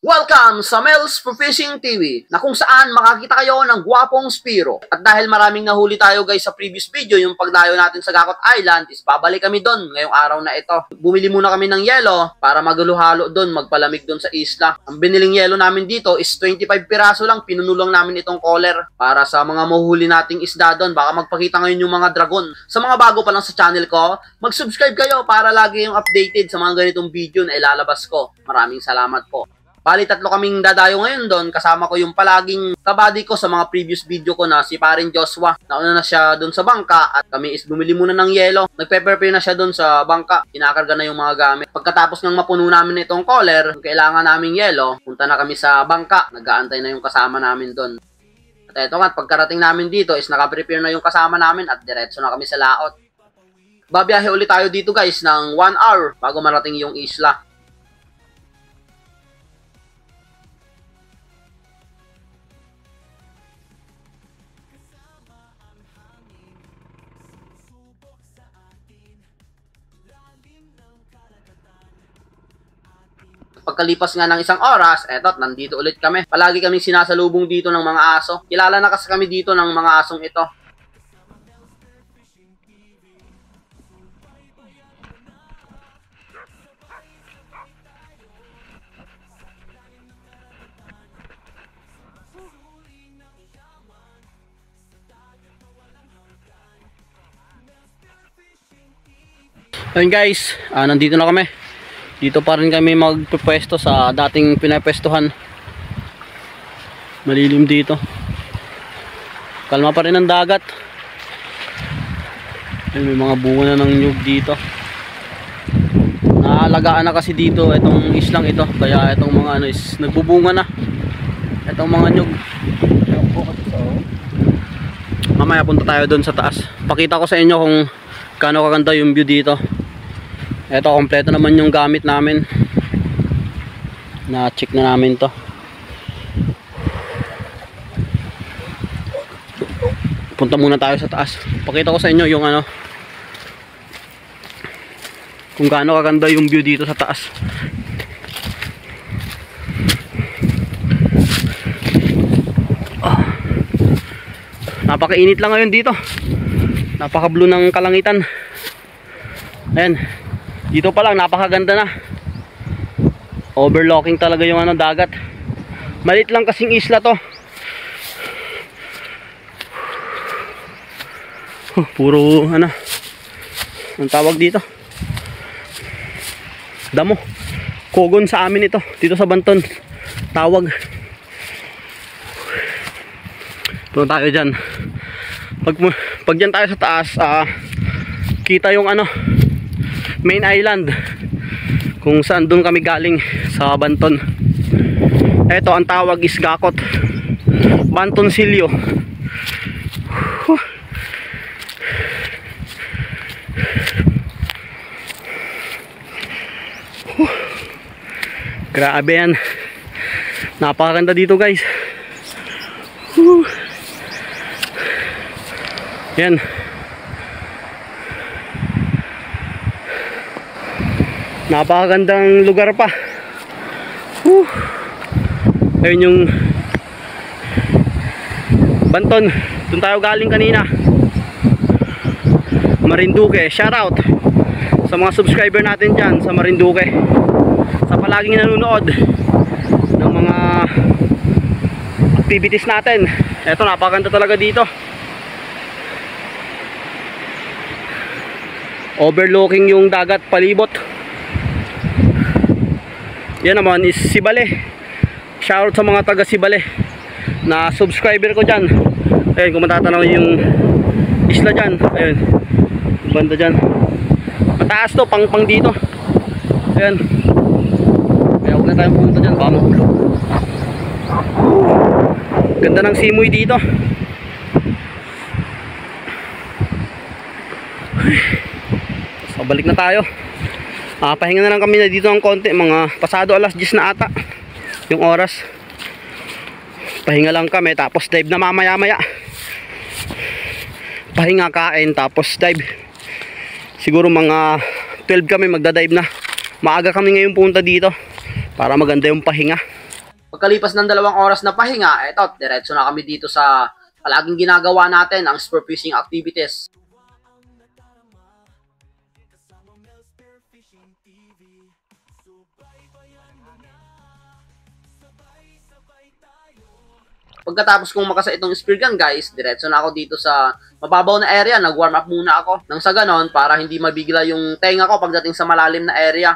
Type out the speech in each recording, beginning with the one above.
Welcome sa Mel's For Fishing TV, na kung saan makakita kayo ng gwapong Spiro. At dahil maraming nahuli tayo guys sa previous video, yung pagdayo natin sa Gakot Island, is babalik kami doon ngayong araw na ito. Bumili muna kami ng yelo para magulo-halo doon, magpalamig doon sa isla. Ang biniling yelo namin dito is 25 piraso lang, pinunulang namin itong collar para sa mga mahuhuli nating isda doon. Baka magpakita ngayon yung mga dragon. Sa mga bago pa lang sa channel ko, mag-subscribe kayo para lagi yung updated sa mga ganitong video na ilalabas ko. Maraming salamat po. Bali, 3 kaming dadayo ngayon doon. Kasama ko yung palaging kabady ko sa mga previous video ko na si Parin Joshua. Nauna na siya doon sa bangka at kami is bumili muna ng yelo. Nagpe-prepare na siya doon sa bangka. Kinakarga na yung mga gamit. Pagkatapos ng mapuno namin itong collar, kailangan namin yelo, punta na kami sa bangka. Nag-aantay na yung kasama namin doon. At eto nga, pagkarating namin dito is nakaprepare na yung kasama namin at diretso na kami sa laot. Babiyahe ulit tayo dito guys ng 1 hour bago marating yung isla. Pagkalipas nga ng 1 oras, eto, nandito ulit kami. Palagi kami sinasalubong dito ng mga aso. Kilala na kasi kami dito ng mga asong ito. Ayun guys, nandito na kami. Dito pa rin kami magpupwesto sa dating pinapwestuhan. Malilim dito. Kalma pa rin ang dagat. May mga bunga na ng nyug dito. Naalagaan na kasi dito itong islang ito. Kaya itong mga ano is nagbubunga na. Itong mga nyug. Mamaya punta tayo doon sa taas. Pakita ko sa inyo kung gaano kaganda yung view dito. Ito, kompleto naman yung gamit namin. Na-check na namin to. Punta muna tayo sa taas. Pakita ko sa inyo yung ano, kung gaano kaganda yung view dito sa taas. Napakainit lang ngayon dito. Napaka-blue ng kalangitan. Ayan. Dito pa lang napakaganda na. Overlooking talaga yung ano, dagat. Malit lang kasing isla to. Puro ano, ang tawag dito, damo. Kogon sa amin ito. Dito sa Banton tawag. Punta tayo dyan. Pag dyan tayo sa taas, kita yung ano, main island kung saan doon kami galing sa Banton. Ito ang tawag is Gakot Bantoncillo. Grabe yan. Napakaganda dito guys. Yan. Napakagandang lugar pa. Ayun yung Banton. Doon tayo galing kanina. Marinduque. Shout out sa mga subscriber natin dyan sa Marinduque, sa palaging nanonood ng mga activities natin. Eto, napakaganda talaga dito. Overlooking yung dagat palibot. Yan naman is Sibale. Shoutout sa mga taga Sibale na subscriber ko dyan. Ayun, kung matatanaw yung isla dyan. Ayun, banda dyan. Mataas to, pang dito. Ayun. Kaya huwag na tayong pumunta dyan, baka mahulog. Ganda ng simoy dito. So, balik na tayo. Pahinga na lang kami na dito ng konti. Mga pasado alas 10 na ata yung oras. Pahinga lang kami, tapos dive na mamaya maya. Pahinga, kain, tapos dive. Siguro mga 12 kami magda-dive na. Maaga kami ngayon punta dito para maganda yung pahinga. Pagkalipas ng 2 oras na pahinga, eto, diretso na kami dito sa palaging ginagawa natin, ang spearfishing activities. Pagkatapos kong makasa itong spear gun guys, diretso na ako dito sa mababaw na area, nag-warm up muna ako. Nang sa ganon, para hindi mabigla yung tenga ko pagdating sa malalim na area.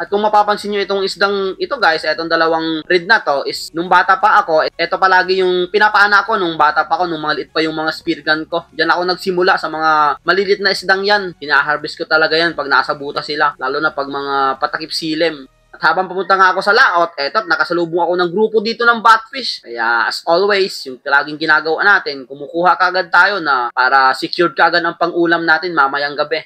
At kung mapapansin nyo itong isdang ito guys, itong dalawang red na to, is nung bata pa ako, ito palagi yung pinapaana ko nung bata pa ako, nung maliit pa yung mga spear gun ko. Diyan ako nagsimula sa mga maliliit na isdang yan. Hina-harvest ko talaga yan pag nasa buta sila, lalo na pag mga patakip silim. At habang pumunta nga ako sa laot, eto, nakasalubong ako ng grupo dito ng batfish. Kaya as always, yung laging ginagawa natin, kumukuha kagad tayo na para secured kagad ang pang-ulam natin mamayang gabi.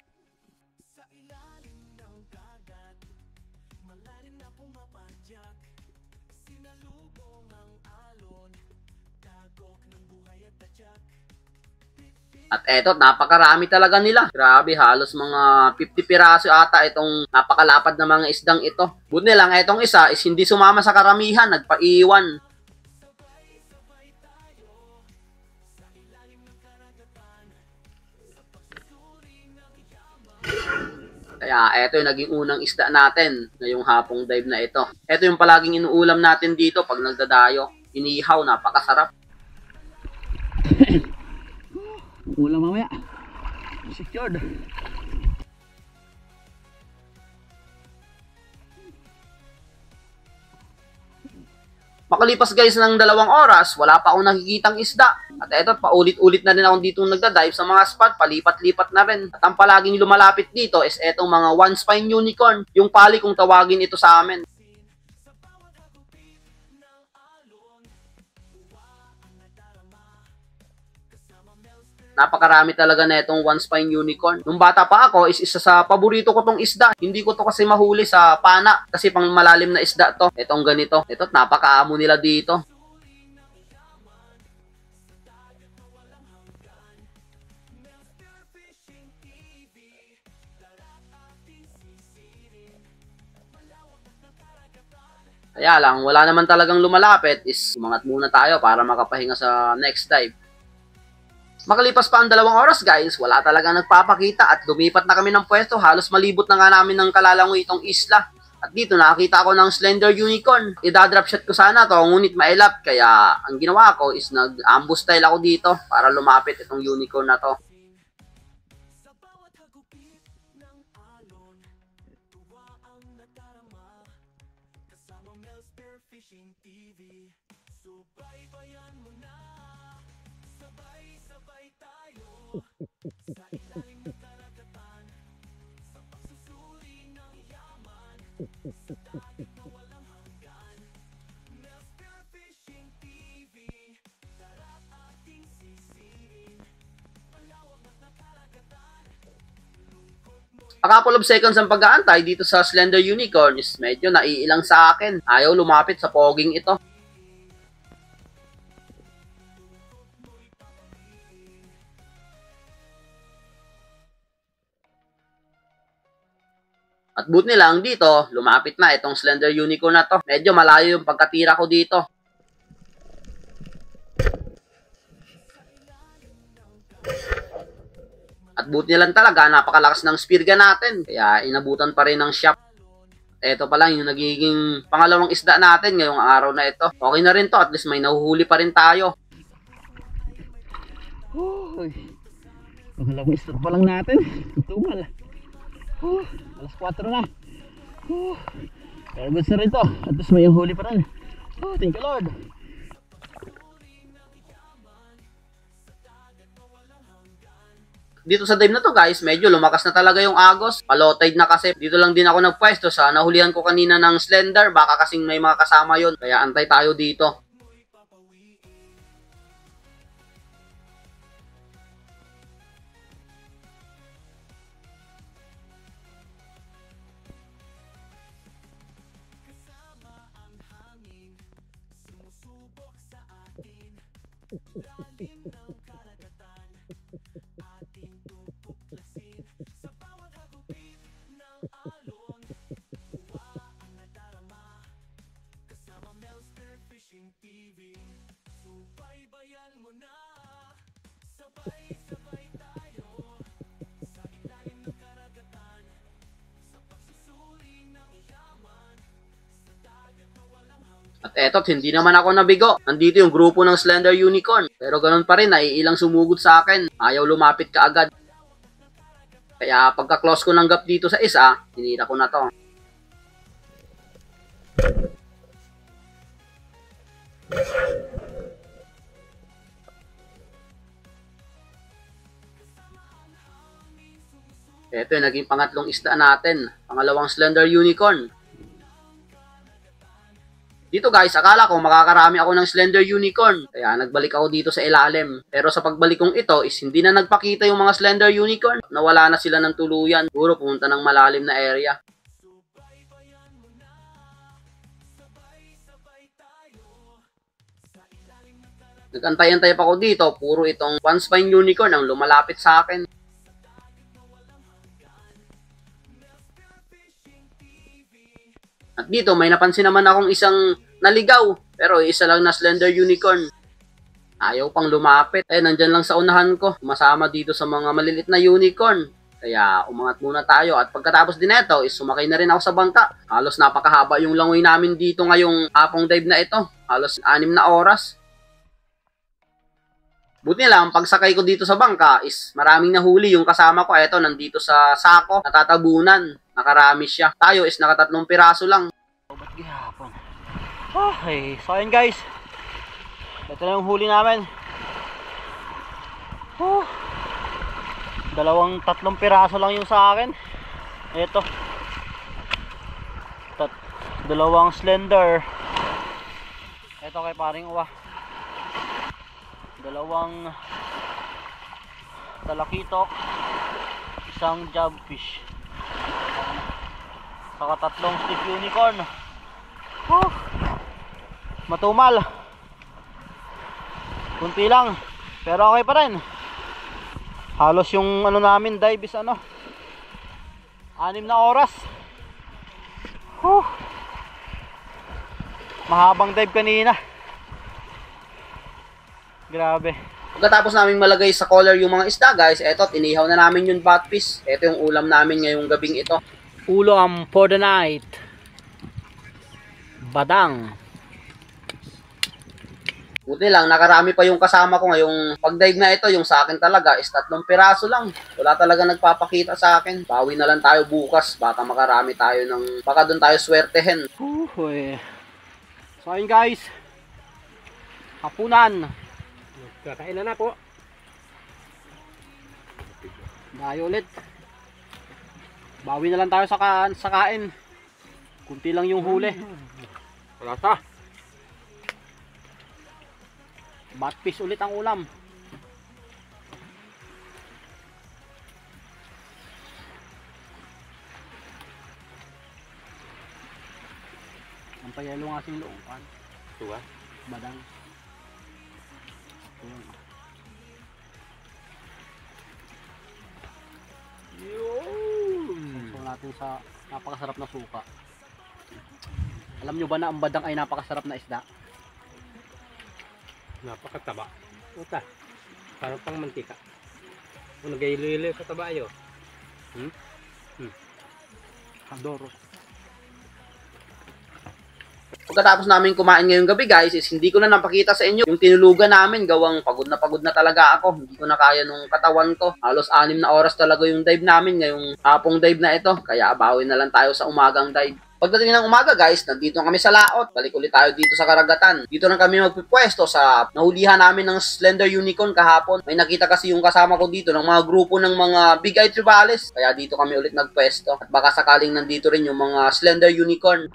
At eto, napakarami talaga nila. Grabe, halos mga 50 piraso ata itong napakalapad na mga isdang ito. Buti lang, etong isa is hindi sumama sa karamihan, nagpaiwan. Kaya eto yung naging unang isda natin ngayong hapong dive na ito. Eto yung palaging inuulam natin dito pag nagdadayo. Inihaw, napakasarap. Ulam mamaya. Secured. Makalipas guys ng 2 oras, wala pa akong nakikitang isda. At eto, paulit-ulit na rin akong dito nagda-dive sa mga spot, palipat-lipat na rin. At ang palaging lumalapit dito is etong mga one spine unicorn, yung pali kung tawagin ito sa amin. Napakarami talaga na itong one spine unicorn. Nung bata pa ako, is isa sa paborito ko tong isda. Hindi ko to kasi mahuli sa pana kasi pang malalim na isda to. Itong ganito. Ito, napakaamo nila dito. Kaya lang, wala naman talagang lumalapit, is umangat muna tayo para makapahinga sa next dive. Makalipas pa ang 2 oras guys, wala talagang nagpapakita at lumipat na kami ng pwesto. Halos malibot na nga namin ng kalalangoy itong isla. At dito nakakita ako ng slender unicorn. Idadrop shot ko sana to, ngunit mailap. Kaya ang ginawa ko is nag-ambush style ako dito para lumapit itong unicorn na to. A couple of seconds ang pag-aantay dito sa slender unicorn is medyo naiilang sa akin. Ayaw lumapit sa poging ito. At buti nilang dito, lumapit na itong slender unicorn na to. Medyo malayo yung pagkatira ko dito. At buti nilang talaga, napakalakas ng spear gun natin. Kaya inabutan pa rin ng shop. Ito pa lang yung nagiging pangalawang isda natin ngayong araw na ito. Okay na rin to, at least may nahuhuli pa rin tayo. Pangalawang isda pa lang natin. Tumal. Alas 4 na. Kaya goods na rin to. At least may huli pa rin. Thank you Lord. Dito sa dive na to guys, medyo lumakas na talaga yung agos. Low tide na kasi. Dito lang din ako nagpwesto sa nahulihan ko kanina ng slender. Baka kasing may mga kasama yon. Kaya antay tayo dito. Eto, hindi naman ako nabigo. Nandito yung grupo ng Slender Unicorn. Pero ganun pa rin, naiilang sumugod sa akin. Ayaw lumapit ka agad. Kaya pagka-close ko ng gap dito sa isa, tinira ko na to. Ito yung naging pangatlong isda natin. Pangalawang Slender Unicorn. Dito guys, akala ko makakarami ako ng Slender Unicorn. Kaya nagbalik ako dito sa ilalim. Pero sa pagbalik kong ito is hindi na nagpakita yung mga Slender Unicorn. Nawala na sila ng tuluyan. Puro pumunta ng malalim na area. Nagantay-antay pa ako dito. Puro itong one spine unicorn ang lumalapit sa akin. At dito may napansin naman akong isang naligaw, pero isa lang na Slender Unicorn. Ayaw pang lumapit. Nandyan lang sa unahan ko. Masama dito sa mga malilit na unicorn. Kaya umangat muna tayo. At pagkatapos din ito, is sumakay na rin ako sa bangka. Halos napakahaba yung langoy namin dito ngayong hapong dive na ito. Halos 6 na oras. Buti lang, pagsakay ko dito sa bangka is maraming nahuli yung kasama ko. Eto, nandito sa sako, natatabunan. Nakarami siya. Tayo is naka 3 piraso lang. Ba't gihapon? Okay, so ayun guys. Ito na yung huli namin. 3 piraso lang yung sa akin. Ito. 2 slender. Ito kay paring uwa. 2 talakitok. 1 jobfish. Saka 3 stick unicorn. Matumal. Kunti lang. Pero okay pa rin. Halos yung ano namin dive is 6 na oras. Mahabang dive kanina. Grabe. Pagkatapos namin malagay sa collar yung mga isda guys, eto, tinihaw na namin yung batfish. Eto yung ulam namin ngayong gabing ito. Ulam for the night. Badang. Buti lang, nakarami pa yung kasama ko ngayong pag-dive na ito. Yung sa akin talaga is 3 piraso lang. Wala talaga nagpapakita sa akin. Bawi na lang tayo bukas. Baka makarami tayo ng, baka doon tayo swertehen. So ayun guys. Hapunan. Kakain na po. Dayo ulit. Bawi na lang tayo sa kain. Kunti lang yung huli. Wala sa. Batfish ulit ang ulam. Ang payalo nga sing loong kan. Tuwa. Badang. So natin sa napakasarap na suka. Alam nyo ba na ang badang ay napakasarap na isda? Napakataba. Uta. Parang pang mantika. Kung nagayilo-ilo sa taba ayo. Adoro. Pagkatapos namin kumain ngayong gabi guys, is hindi ko na napakita sa inyo yung tinulugan namin. Gawang pagod na talaga ako. Hindi ko na kaya nung katawan ko. Halos 6 na oras talaga yung dive namin ngayong hapong dive na ito. Kaya bawi na lang tayo sa umagang dive. Pagdating ng umaga guys, nandito kami sa laot. Balik ulit tayo dito sa karagatan. Dito na kami magpipwesto sa nahulihan namin ng Slender Unicorn kahapon. May nakita kasi yung kasama ko dito ng mga grupo ng mga Big Eye Tribales. Kaya dito kami ulit nagpwesto. At baka sakaling nandito rin yung mga Slender Unicorn.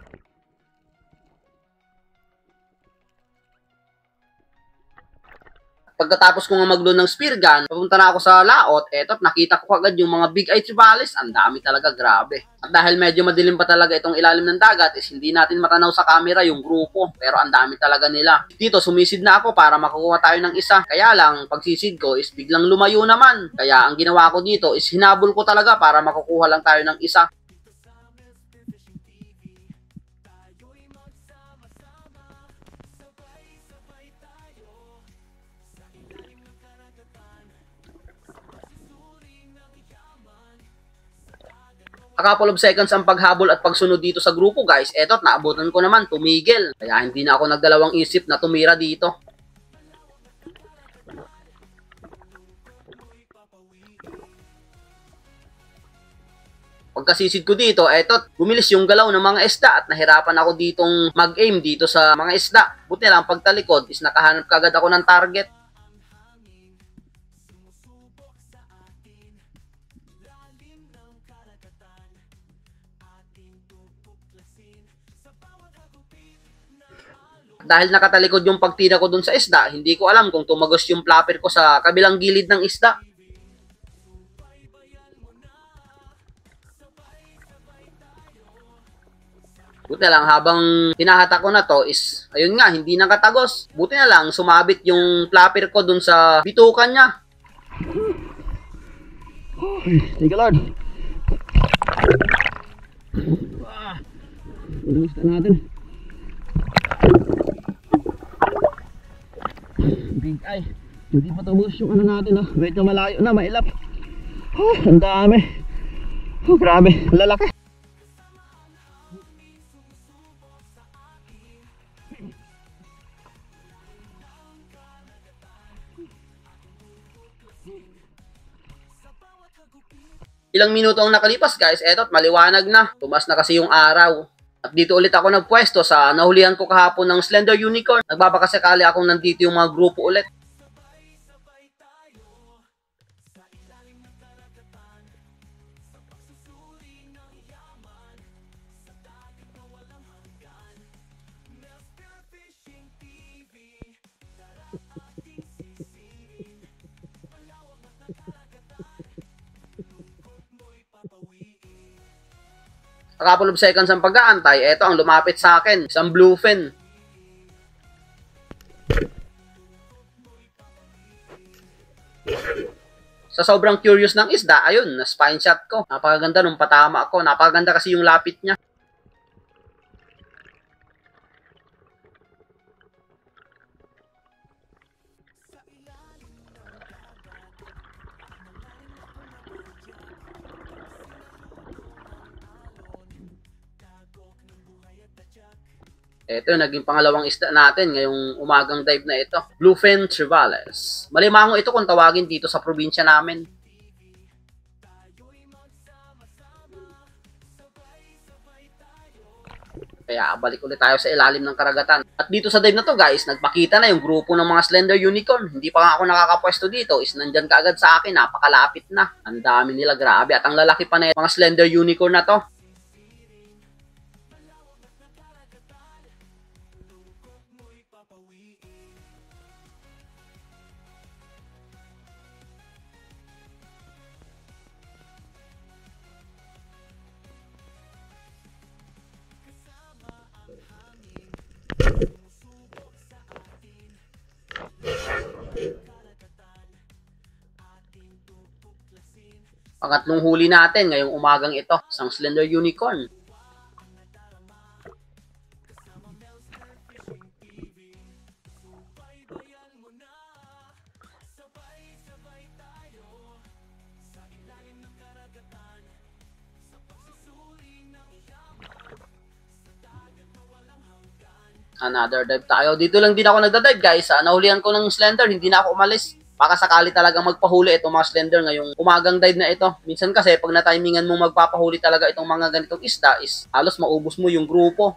Pagkatapos ko nga mag-load ng spear gun, papunta na ako sa laot, eto, nakita ko agad yung mga Big Eye Tribales. Ang dami talaga, grabe. At dahil medyo madilim pa talaga itong ilalim ng dagat, is hindi natin matanaw sa camera yung grupo. Pero ang dami talaga nila. Dito, sumisid na ako para makukuha tayo ng isa. Kaya lang, pagsisid ko is biglang lumayo naman. Kaya ang ginawa ko dito is hinabol ko talaga para makukuha lang tayo ng isa. A couple of seconds ang paghabol at pagsunod dito sa grupo guys. Eto, naabutan ko naman, tumigil. Kaya hindi na ako nagdalawang isip na tumira dito. Pagkasisid ko dito, eto, bumilis yung galaw ng mga isda at nahirapan ako ditong mag-aim dito sa mga isda. Buti lang pagtalikod is nakahanap kagad ako ng target. Dahil nakatalikod yung pagtira ko dun sa isda, hindi ko alam kung tumagos yung flapper ko sa kabilang gilid ng isda. Buti na lang habang hinahatak ko na to is, ayun nga, hindi nakatagos. Buti na lang sumabit yung flapper ko dun sa bitukan niya. Thank you, Lord. Ulimusta natin. Big eye. Hindi pa tubos yung ano natin, oh. Medyo malayo na, mailap. Oh, ang dami. Oh, grabe, lalaki. Ilang minuto ang nakalipas guys, eto, maliwanag na. Tumas na kasi yung araw. At dito ulit ako nagpwesto sa nahulihan ko kahapon ng Slender Unicorn. Nagbabakasakali akong nandito yung mga grupo ulit. A couple of seconds ang pag-aantay, eto ang lumapit sa akin, isang bluefin. Sa sobrang curious ng isda, ayun, na-spine shot ko. Napakaganda nung patama ko, napakaganda kasi yung lapit niya. Ito, naging pangalawang isda natin ngayong umagang dive na ito. Bluefin trivalis. Malimango ito kung tawagin dito sa probinsya namin. Kaya balik ulit tayo sa ilalim ng karagatan. At dito sa dive na to guys, nagpakita na yung grupo ng mga Slender Unicorn. Hindi pa nga ako nakakapwesto dito, is nandyan kaagad sa akin, napakalapit na. Ang dami nila, grabe. At ang lalaki pa na yung mga Slender Unicorn na to. Pangatlong huli natin ngayong umagang ito, isang Slender Unicorn. Another dive tayo. Dito lang din ako nagda-dive guys. Nahulihan ko ng Slender, hindi na ako umalis. Baka sakali talaga magpahuli itong mga Slender ngayong umagang dive na ito. Minsan kasi pag na-timingan mo magpapahuli talaga itong mga ganitong isda is halos maubos mo yung grupo.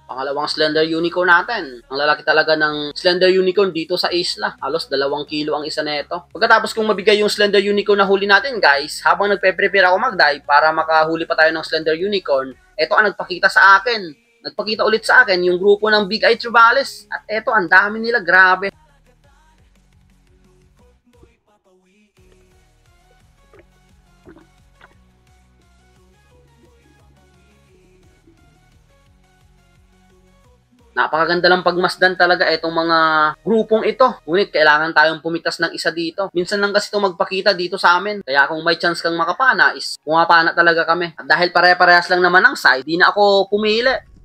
Pangalawang Slender Unicorn natin. Ang lalaki talaga ng Slender Unicorn dito sa isla. Halos 2 kilo ang isa nito. Pagkatapos kong mabigay yung Slender Unicorn na huli natin guys, habang nagpe-prepare ako mag-dive para makahuli pa tayo ng Slender Unicorn, eto ang nagpakita sa akin. Nagpakita ulit sa akin yung grupo ng Big Eye Trivalis. At eto, ang dami nila, grabe. Napakaganda lang pagmasdan talaga itong mga grupong ito. Ngunit kailangan tayong pumitas ng isa dito. Minsan lang kasi ito magpakita dito sa amin. Kaya kung may chance kang makapana is pumapana talaga kami. At dahil pare-parehas lang naman ang side, di na ako pumili.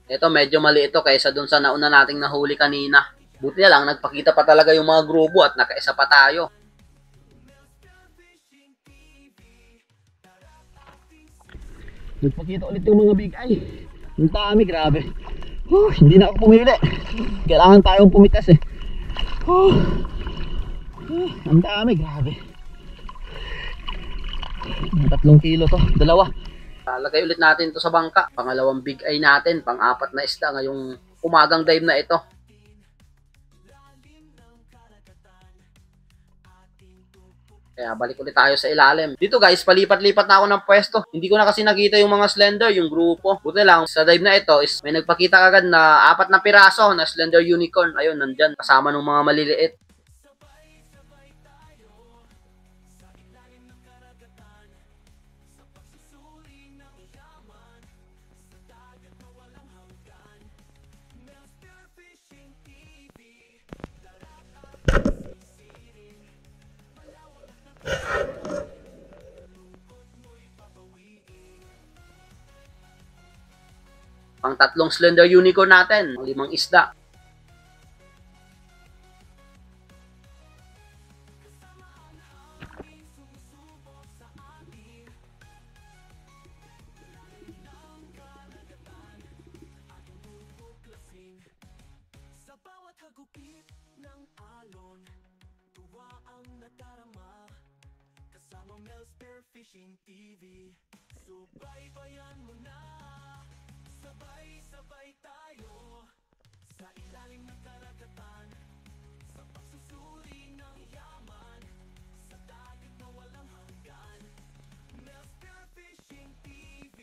Ito medyo mali ito kaysa dun sa nauna nating nahuli kanina. Buti na lang, nagpakita pa talaga yung mga grupo at nakaisa pa tayo. Nagpakita ulit yung mga big eye. Ang dami, grabe. Hindi na ako pumili. Kailangan tayong pumitas eh. Ang dami, grabe. 3 kilo to, dalawa. Lagay ulit natin ito sa bangka. Pangalawang big eye natin, pang-apat na isda ngayong umagang dive na ito. Kaya balik ulit tayo sa ilalim. Dito guys, palipat-lipat na ako ng pwesto. Hindi ko na kasi nakita yung mga slender, yung grupo. Buti lang, sa dive na ito is may nagpakita agad na 4 na piraso na slender unicorn. Ayun, nandyan. Kasama ng mga maliliit. Pang 3 slender unicorn natin, 5 isda. Fishing TV, subaybayan mo na, sabay-sabay tayo, sa ilalim ng karagatan, sa pagsusuri ng yaman, sa dagat na walang hanggan. Mel's Fishing TV,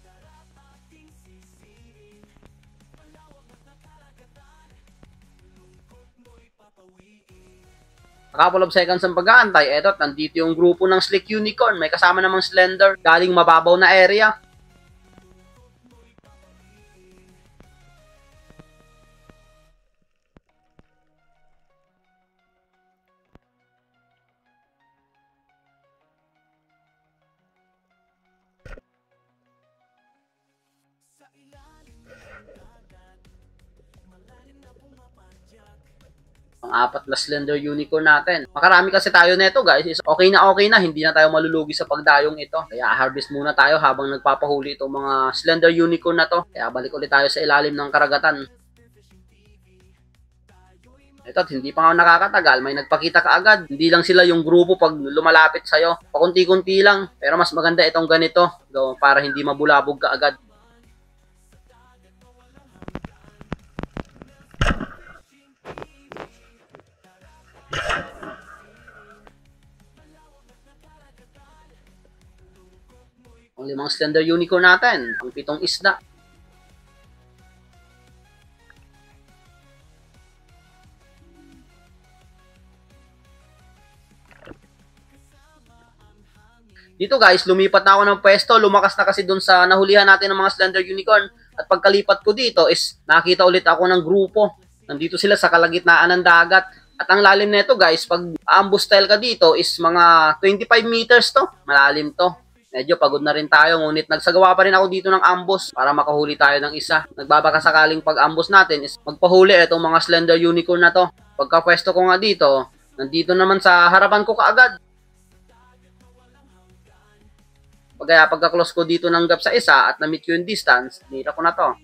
tara ating sisirin, malawak na karagatan, lungkot mo'y papawiin. A couple of seconds ang pag-aantay, eto, nandito yung grupo ng Slick Unicorn. May kasama namang slender, galing mababaw na area. Sa ilalim ng dagat, malalim na pumapadyak. Pang-4 na slender unicorn natin. Makarami kasi tayo neto guys. Is okay na, hindi na tayo malulugi sa pagdayong ito. Kaya harvest muna tayo habang nagpapahuli itong mga slender unicorn na to. Kaya balik ulit tayo sa ilalim ng karagatan. Ito, hindi pa nga nakakatagal. May nagpakita kaagad. Hindi lang sila yung grupo pag lumalapit sa'yo. Pakunti-kunti lang. Pero mas maganda itong ganito. Para hindi mabulabog kaagad. Ang 5 slender unicorn natin, ang 7 isda. Dito guys, lumipat na ako ng pwesto, lumakas na kasi dun sa nahulihan natin ng mga slender unicorn. At pagkalipat ko dito is nakita ulit ako ng grupo. Nandito sila sa kalagitnaan ng dagat. At ang lalim nito guys, pag ambush style ka dito is mga 25 meters to. Malalim to. Medyo pagod na rin tayo, ngunit nagsagawa pa rin ako dito ng ambush para makahuli tayo ng isa. Nagbabaka sakaling pag-ambush natin is magpahuli itong mga slender unicorn na to. Pagka-pwesto ko nga dito, nandito naman sa harapan ko kaagad. Kaya pagka-close ko dito ng gap sa isa at na-meet ko yung distance, nila ko na to.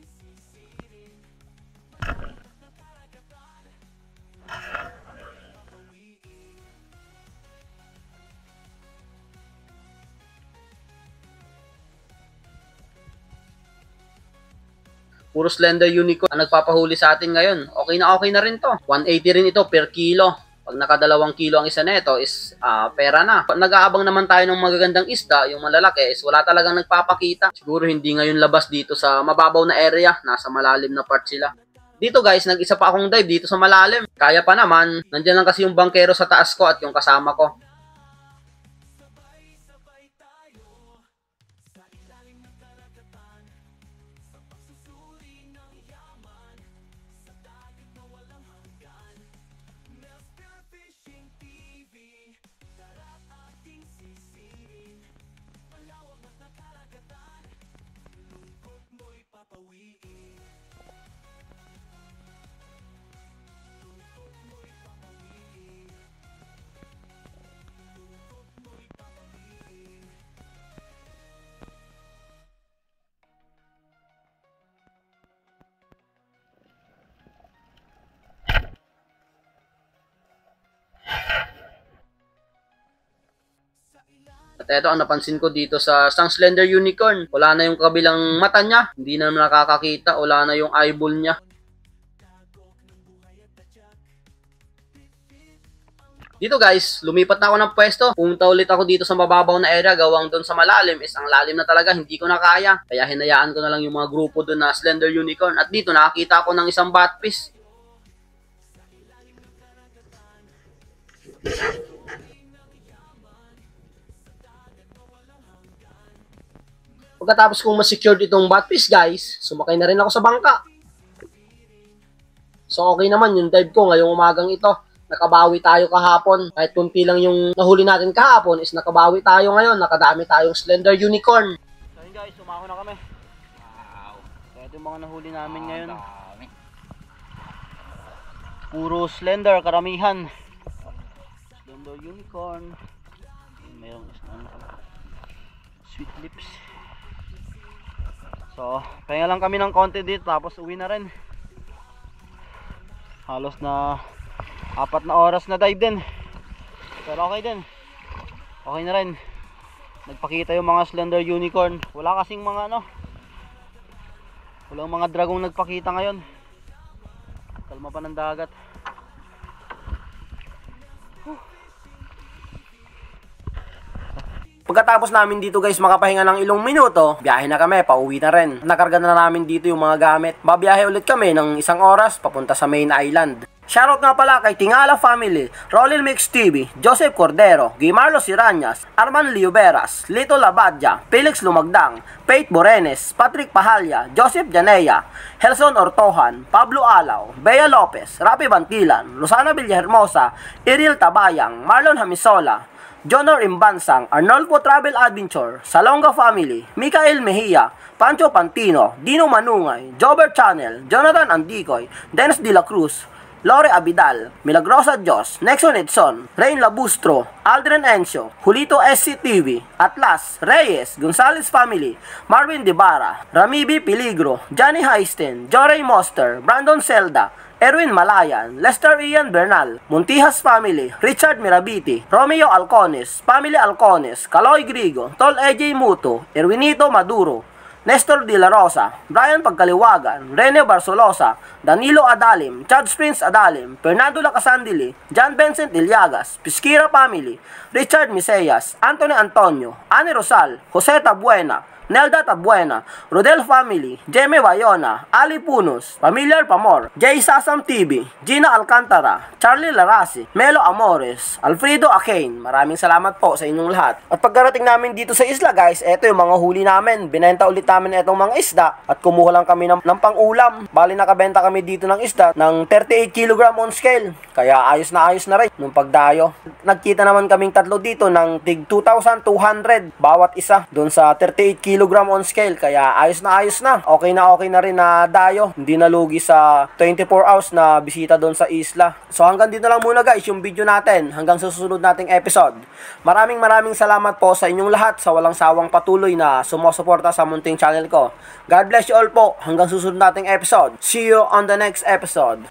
Puro slender unicorn ang nagpapahuli sa atin ngayon. Okay na rin to. 180 rin ito per kilo. Pag nakadalawang kilo ang isa nito is pera na. Pag nag-aabang naman tayo ng magagandang isda, yung malalaki is wala talagang nagpapakita. Siguro hindi ngayon labas dito sa mababaw na area. Nasa malalim na part sila. Dito guys, nag-isa pa akong dive dito sa malalim. Kaya pa naman, nandyan lang kasi yung bangkero sa taas ko at yung kasama ko. Sabay-sabay tayo sa ilalim ng karagatan, sa pagsusuri ng yaman, sa dagat na walang hanggan. Mr. Fishing TV, tara't ating sisirin, malawak na karagatan, lungkot mo'y papawiin. Lungkot mo'y papawiin. Lungkot mo'y papawiin. At eto ang napansin ko dito sa isang slender unicorn. Wala na yung kabilang mata niya. Hindi na nakakakita. Wala na yung eyeball niya. Dito guys, lumipat na ako ng pwesto. Pumunta ulit ako dito sa mababaw na area. Gawang doon sa malalim is ang lalim na talaga. Hindi ko na kaya. Kaya hinayaan ko na lang yung mga grupo doon na slender unicorn. At dito nakakita ako ng isang batfish. Pagkatapos kong ma-secured itong batfish guys, sumakay na rin ako sa bangka. So okay naman yung dive ko ngayong umagang ito. Nakabawi tayo kahapon. Kahit kunti lang yung nahuli natin kahapon is nakabawi tayo ngayon. Nakadami tayong slender unicorn. So yun guys, sumako na kami. Wow. So ito yung mga nahuli namin ngayon. Puro slender, karamihan. Slender unicorn. Mayroong sweet lips. So, pahinga lang kami ng konti dito tapos uwi na rin. Halos na 4 na oras na dive din. Pero okay din. Okay na rin. Nagpakita yung mga slender unicorn. Wala kasing mga walang mga dragong nagpakita ngayon. Kalma pa ng dagat. Pagkatapos namin dito guys makapahinga ng ilang minuto, biyahe na kami, pauwi na rin. Nakarga na namin dito yung mga gamit. Babiyahe ulit kami ng 1 oras papunta sa main island. Shoutout nga pala kay Tingala Family, Rolil Mix TV, Joseph Cordero, Guimarlo Siranyas, Arman Liuberas, Lito Labadja, Felix Lumagdang, Faith Borenes, Patrick Pahalya, Joseph Janea, Helson Ortohan, Pablo Alaw, Bea Lopez, Rapi Bantilan, Rosana Villahermosa, Iril Tabayang, Marlon Hamisola, Jonor Imbansang, Arnolfo Travel Adventure, Salonga Family, Mikael Mejia, Pancho Pantino, Dino Manungay, Jobber Channel, Jonathan Andicoy, Dennis De La Cruz, Lore Abidal, Milagrosa Dios, Nexon Edson, Rain Labustro, Aldrin Encio, Julito SCTV, Atlas, Reyes, Gonzales Family, Marvin Dibara, Ramibi Peligro, Johnny Heisten, Joray Moster, Brandon Zelda, Erwin Malayan, Lester Ian Bernal, Montijas Family, Richard Mirabiti, Romeo Alcones, Family Alcones, Kaloy Grigo, Tol EJ Muto, Erwinito Maduro, Nestor De La Rosa, Brian Pagkaliwagan, Rene Barsolosa, Danilo Adalim, Chad Prince Adalim, Fernando Lacasandili, John Vincent Iliagas, Pisquira Family, Richard Miseyas, Anthony Antonio, Ani Rosal, Jose Tabuena, Nelda Tabuena, Rodel Family, Jeme Bayona, Ali Punos, Familiar Pamor, Jay Sasam TV, Gina Alcantara, Charlie Larasi, Melo Amores, Alfredo Akain. Maraming salamat po sa inyong lahat. At pagkarating namin dito sa isla guys, eto yung mga huli namin. Binenta ulit namin itong mga isda at kumuha lang kami ng pang-ulam. Bali nakabenta kami dito ng isda ng 38 kg on scale. Kaya ayos na rin nung pagdayo. Nagkita naman kaming tatlo dito ng tig 2,200 bawat isa doon sa 38 kg on scale. Kaya ayos na. Okay na rin na dayo. Hindi na lugi sa 24 hours na bisita doon sa isla. So hanggang dito lang muna guys yung video natin. Hanggang sa susunod nating episode. Maraming salamat po sa inyong lahat sa walang sawang patuloy na sumusuporta sa munting channel ko. God bless you all po. Hanggang susunod nating episode. See you on the next episode.